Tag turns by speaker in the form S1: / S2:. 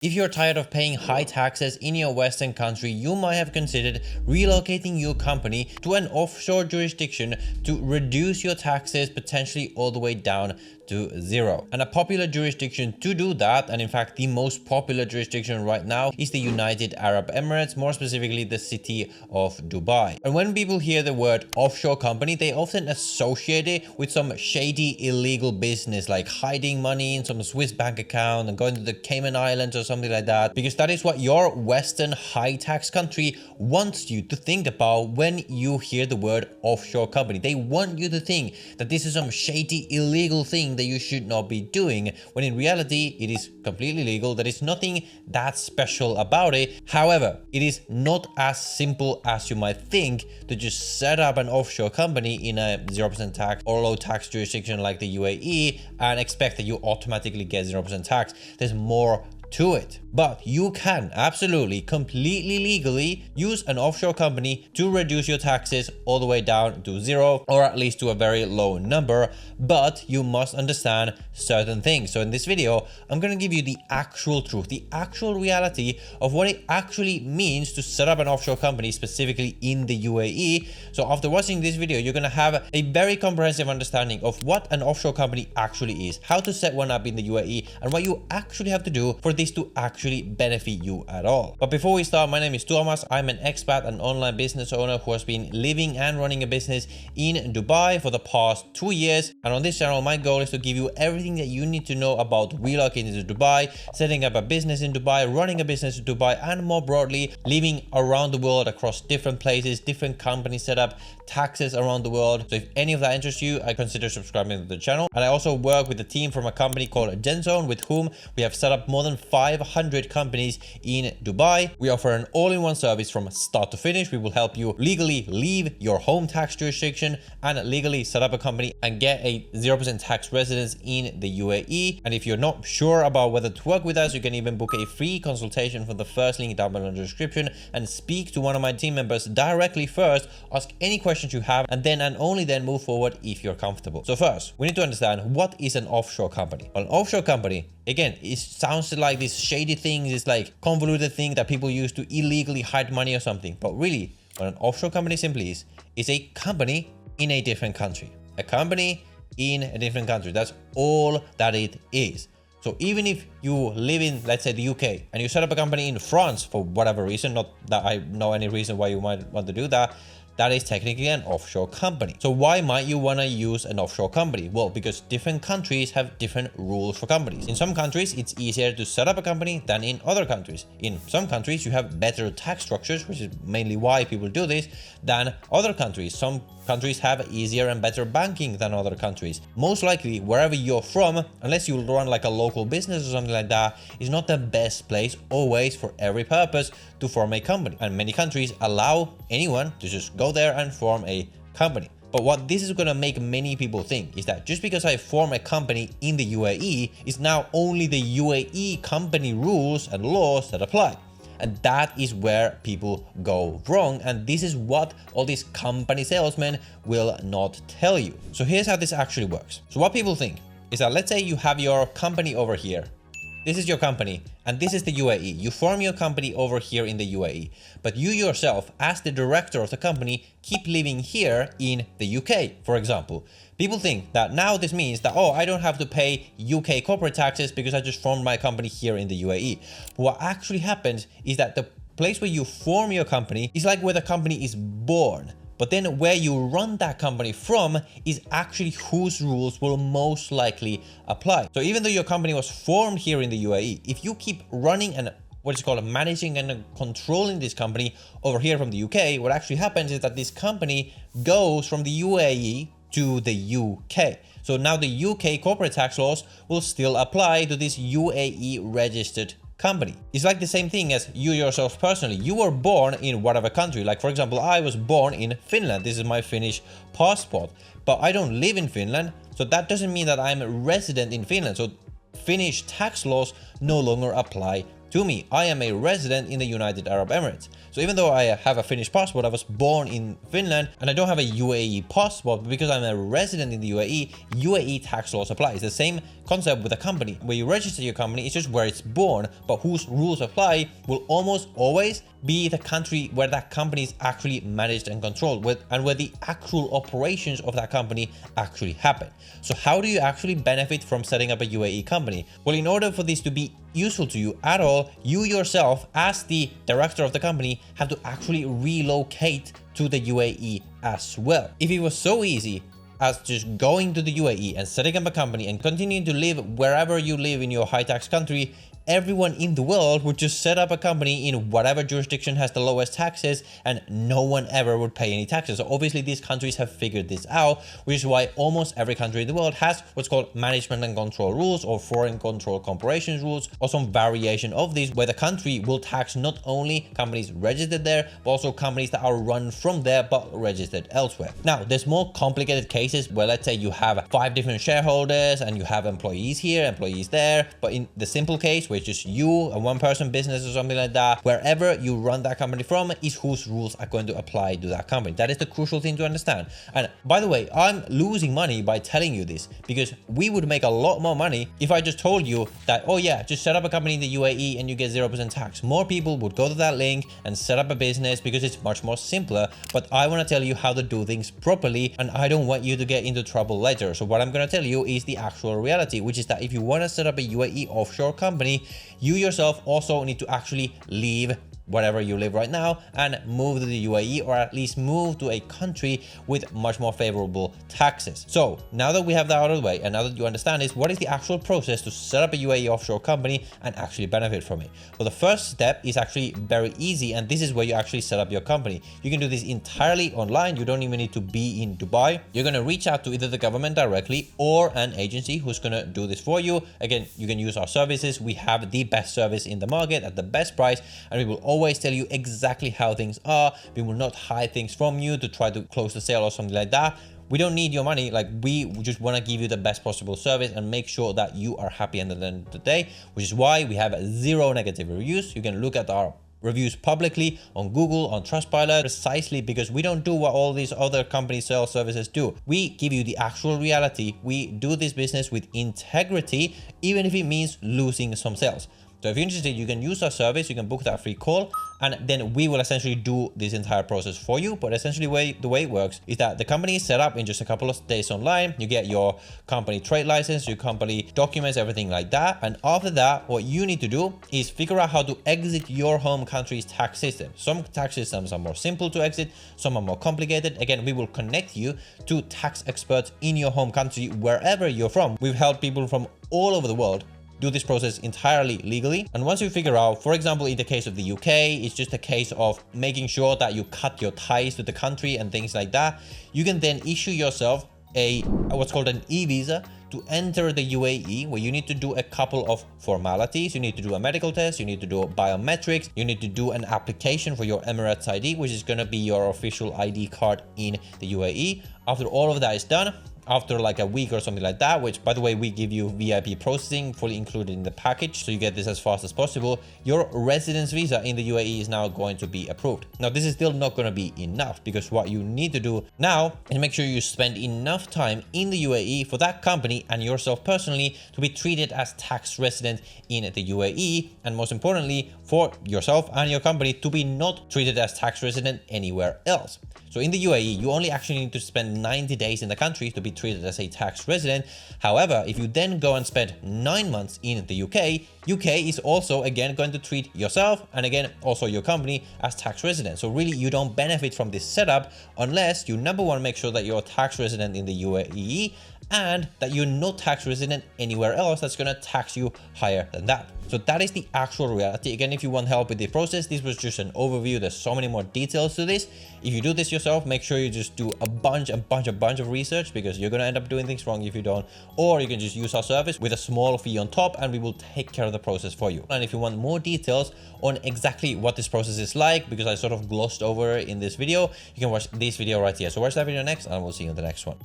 S1: If you're tired of paying high taxes in your Western country, you might have considered relocating your company to an offshore jurisdiction to reduce your taxes potentially all the way down to zero. And a popular jurisdiction to do that, and in fact the most popular jurisdiction right now, is the United Arab Emirates, more specifically the city of Dubai. And when people hear the word offshore company, they often associate it with some shady illegal business like hiding money in some Swiss bank account and going to the Cayman Islands or something like that, because that is what your Western high tax country wants you to think about when you hear the word offshore company. They want you to think that this is some shady illegal thing that you should not be doing, when in reality it is completely legal. There is nothing that special about it. However, it is not as simple as you might think to just set up an offshore company in a 0% tax or low tax jurisdiction like the UAE and expect that you automatically get 0% tax. There's more to it. But you can absolutely completely legally use an offshore company to reduce your taxes all the way down to zero, or at least to a very low number. But you must understand certain things. So in this video, I'm going to give you the actual truth, the actual reality of what it actually means to set up an offshore company, specifically in the UAE. So after watching this video, you're going to have a very comprehensive understanding of what an offshore company actually is, how to set one up in the UAE, and what you actually have to do for this to actually benefit you at all. But before we start, my name is Tuomas. I'm an expat and online business owner who has been living and running a business in Dubai for the past 2 years. And on this channel, my goal is to give you everything that you need to know about relocating to Dubai, setting up a business in Dubai, running a business in Dubai, and more broadly, living around the world across different places, different company setup, taxes around the world. So if any of that interests you, I consider subscribing to the channel. And I also work with a team from a company called GenZone, with whom we have set up more than 500 companies in Dubai. We offer an all-in-one service from start to finish. We will help you legally leave your home tax jurisdiction and legally set up a company and get a 0% tax residence in the UAE. And if you're not sure about whether to work with us, you can even book a free consultation from the first link down below in the description and speak to one of my team members directly first, ask any questions you have, and then and only then move forward if you're comfortable. So first, we need to understand, what is an offshore company? Well, an offshore company, again, it sounds like this shady thing, this like convoluted thing that people use to illegally hide money or something. But really, what an offshore company simply is a company in a different country. A company in a different country. That's all that it is. So even if you live in, let's say, the UK, and you set up a company in France for whatever reason, not that I know any reason why you might want to do that, that is technically an offshore company. So why might you want to use an offshore company? Well, because different countries have different rules for companies. In some countries, it's easier to set up a company than in other countries. In some countries, you have better tax structures, which is mainly why people do this, than other countries. Some countries have easier and better banking than other countries. Most likely, wherever you're from, unless you run like a local business or something like that, is not the best place always for every purpose to form a company. And many countries allow anyone to just go there and form a company. But what this is going to make many people think is that just because I form a company in the UAE, is now only the UAE company rules and laws that apply. And that is where people go wrong. And this is what all these company salesmen will not tell you. So here's how this actually works. So what people think is that, let's say you have your company over here. This is your company, and this is the UAE. You form your company over here in the UAE, but you yourself, as the director of the company, keep living here in the UK, for example. People think that now this means that, oh, I don't have to pay UK corporate taxes because I just formed my company here in the UAE. But what actually happens is that the place where you form your company is like where the company is born. But then where you run that company from is actually whose rules will most likely apply. So even though your company was formed here in the UAE, if you keep running and what is called managing and controlling this company over here from the UK, what actually happens is that this company goes from the UAE to the UK. So now the UK corporate tax laws will still apply to this UAE registered company. It's like the same thing as you yourself personally. You were born in whatever country. Like, for example, I was born in Finland. This is my Finnish passport, but I don't live in Finland. So that doesn't mean that I'm a resident in Finland. So Finnish tax laws no longer apply to me, I am a resident in the United Arab Emirates. So even though I have a Finnish passport, I was born in Finland and I don't have a UAE passport, but because I'm a resident in the UAE tax laws apply. It's the same concept with a company. Where you register your company, it's just where it's born, but whose rules apply will almost always be the country where that company is actually managed and controlled with, and where the actual operations of that company actually happen. So how do you actually benefit from setting up a UAE company? Well, in order for this to be useful to you at all, you yourself as the director of the company have to actually relocate to the UAE as well. If it was so easy as just going to the UAE and setting up a company and continuing to live wherever you live in your high tax country, everyone in the world would just set up a company in whatever jurisdiction has the lowest taxes and no one ever would pay any taxes. So obviously these countries have figured this out, which is why almost every country in the world has what's called management and control rules or foreign control corporations rules or some variation of these, where the country will tax not only companies registered there, but also companies that are run from there but registered elsewhere. Now, there's more complicated cases where let's say you have 5 different shareholders and you have employees here, employees there, but in the simple case where it's just you, a one-person business or something like that, wherever you run that company from is whose rules are going to apply to that company. That is the crucial thing to understand. And by the way, I'm losing money by telling you this because we would make a lot more money if I just told you that, oh yeah, just set up a company in the UAE and you get 0% tax. More people would go to that link and set up a business because it's much more simpler. But I want to tell you how to do things properly and I don't want you to get into trouble later. So what I'm going to tell you is the actual reality, which is that if you want to set up a UAE offshore company, you yourself also need to actually leave wherever you live right now and move to the UAE, or at least move to a country with much more favorable taxes. So now that we have that out of the way and now that you understand this, what is the actual process to set up a UAE offshore company and actually benefit from it? Well, the first step is actually very easy, and this is where you actually set up your company. You can do this entirely online. You don't even need to be in Dubai. You're going to reach out to either the government directly or an agency who's going to do this for you. Again, you can use our services. We have the best service in the market at the best price, and we will always tell you exactly how things are. We will not hide things from you to try to close the sale or something like that. We don't need your money. Like, we just want to give you the best possible service and make sure that you are happy at the end of the day, which is why we have 0 negative reviews. You can look at our reviews publicly on Google, on Trustpilot, precisely because we don't do what all these other company sales services do. We give you the actual reality. We do this business with integrity, even if it means losing some sales. So if you're interested, you can use our service, you can book that free call, and then we will essentially do this entire process for you. But essentially the way it works is that the company is set up in just a couple of days online. You get your company trade license, your company documents, everything like that. And after that, what you need to do is figure out how to exit your home country's tax system. Some tax systems are more simple to exit, some are more complicated. Again, we will connect you to tax experts in your home country, wherever you're from. We've helped people from all over the world do this process entirely legally. And once you figure out, for example, in the case of the UK, it's just a case of making sure that you cut your ties to the country and things like that. You can then issue yourself a what's called an e-visa to enter the UAE, where you need to do a couple of formalities. You need to do a medical test, you need to do biometrics, you need to do an application for your Emirates ID, which is going to be your official ID card in the UAE. After all of that is done, after like a week or something like that, which by the way, we give you VIP processing fully included in the package, so you get this as fast as possible, your residence visa in the UAE is now going to be approved. Now, this is still not going to be enough, because what you need to do now is make sure you spend enough time in the UAE for that company and yourself personally to be treated as tax resident in the UAE, and most importantly, for yourself and your company to be not treated as tax resident anywhere else. So in the UAE, you only actually need to spend 90 days in the country to be treated as a tax resident. However, if you then go and spend 9 months in the UK is also again going to treat yourself and again also your company as tax resident. So really, you don't benefit from this setup unless you, number one, make sure that you're a tax resident in the UAE and that you're not tax resident anywhere else that's going to tax you higher than that. So that is the actual reality. Again, if you want help with the process, this was just an overview. There's so many more details to this. If you do this yourself, make sure you just do a bunch of research, because you're going to end up doing things wrong if you don't. Or you can just use our service with a small fee on top and we will take care of the process for you. And if you want more details on exactly what this process is like, because I sort of glossed over in this video, you can watch this video right here. So watch that video next and we'll see you in the next one.